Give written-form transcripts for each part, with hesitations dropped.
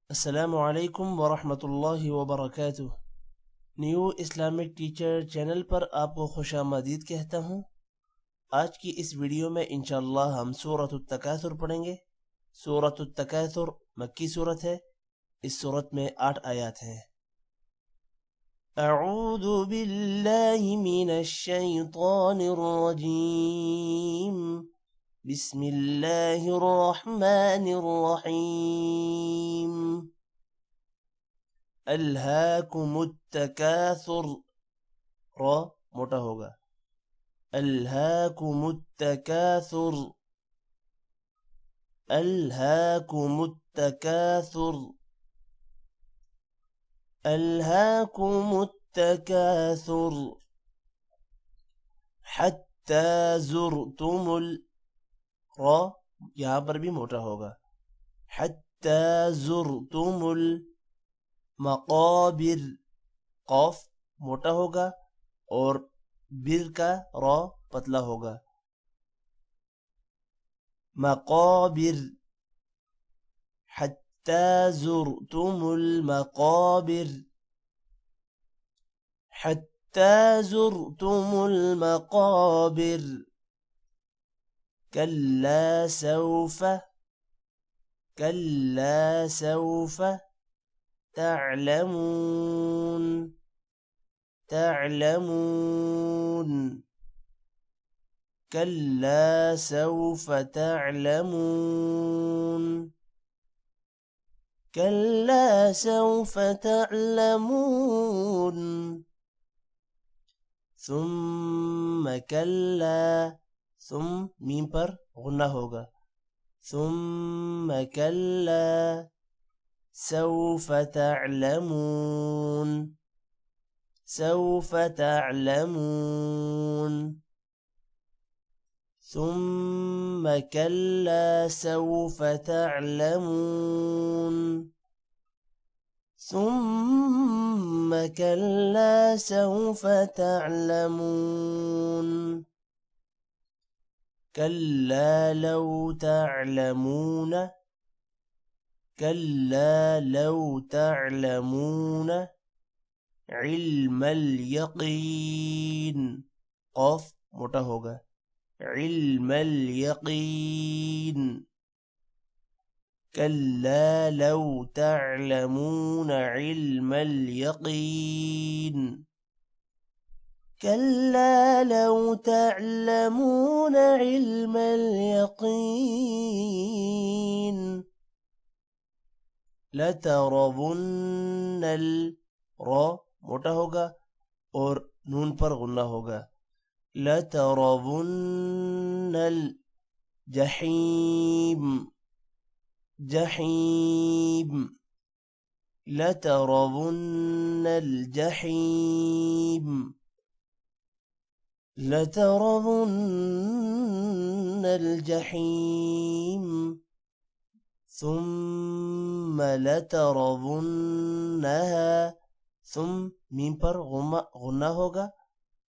السلام علیکم ورحمۃ اللہ وبرکاتہ۔ نیو اسلامک ٹیچر چینل پر آپ کو خوش آمدید کہتا ہوں۔ آج کی اس ویڈیو میں انشاءاللہ ہم سورۃ التکاثر پڑھیں گے۔ سورۃ التکاثر مکی سورت ہے۔ اس سورت میں 8 آیات ہیں۔ اعوذ باللہ من الشیطان الرجیم، بسم اللہ الرحمن الرحیم۔ الہاکم التکاثر، را موٹا ہوگا، الہاکم التکاثر، الہاکم التکاثر، الہاکم التکاثر، حتی زرتم را یہاں پر بھی موٹا ہوگا، حتی زرتم المقابر، قاف موٹا ہوگا اور بر کا را پتلا ہوگا، مقابر، حتی زرتم المقابر، حتی زرتم المقابر، كلا سوف، كلا سوف تعلمون، تعلمون، كلا سوف تعلمون، كلا سوف تعلمون، ثم كلا، ثم میم پر غنہ ہوگا، ثم كلا سوف تعلمون، سوف تعلمون، ثم كلا سوف تعلمون، ثم كلا سوف تعلمون، كلا لو تعلمون، كلا لو تعلمون علم اليقين، قاف موٹا ہوگا، علم اليقين، كلا لو تعلمون علم اليقين، كلا لو تعلمون علم اليقين، لترون را موٹا ہوگا اور نون پر غنہ ہوگا، لترون الجحیم، جحیم، لترون الجحیم، لترون الجحیم، ثم لترونها، ثم میم پر غنہ ہوگا،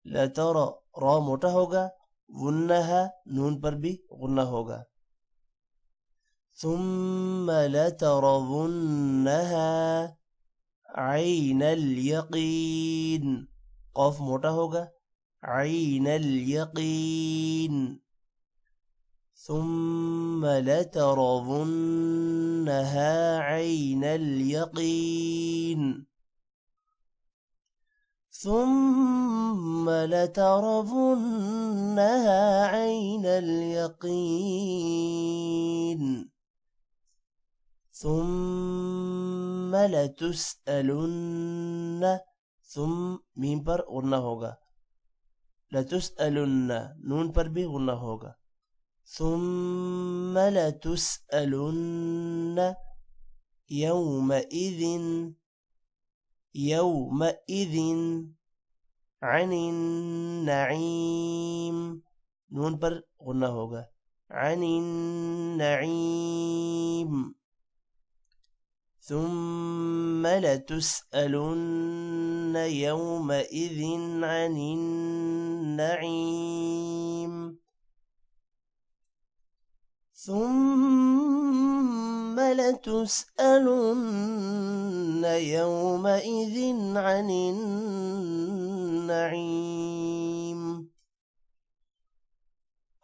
لتر را موٹا ہوگا، ونہا نون پر بھی غنہ ہوگا، ثم لترونها عین الیقین، قاف موٹا ہوگا، عین الیقین، ثم لترونها عین الیقین، ثم لترونها عین الیقین، ثم لتسألن، ثم میم پر غنہ ہوگا، لتسألن نون پر بھی غنہ ہوگا، ثم لتسألن يومئذ، يومئذ عن النعیم، نون پر غنہ ہوگا، عن النعیم، ثم لتسألن يومئذ عن النعیم، ثم لتسألن يومئذ عن النعيم.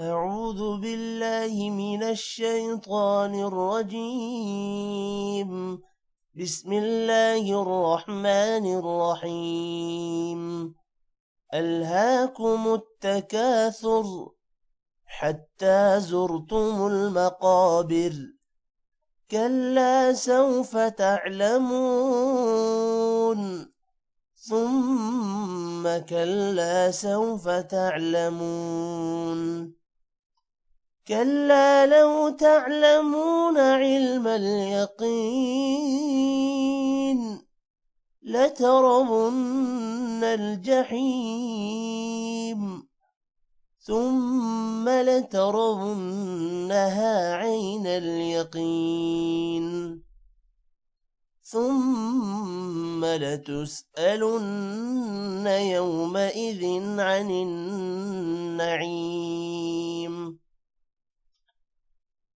أعوذ بالله من الشيطان الرجيم بسم الله الرحمن الرحيم ألهاكم التكاثر حتى زرتم المقابر كلا سوف تعلمون ثم كلا سوف تعلمون كلا لو تعلمون علم اليقين لترون الجحيم ثم لترونها عين اليقين ثم لتسألن يومئذ عن النعيم।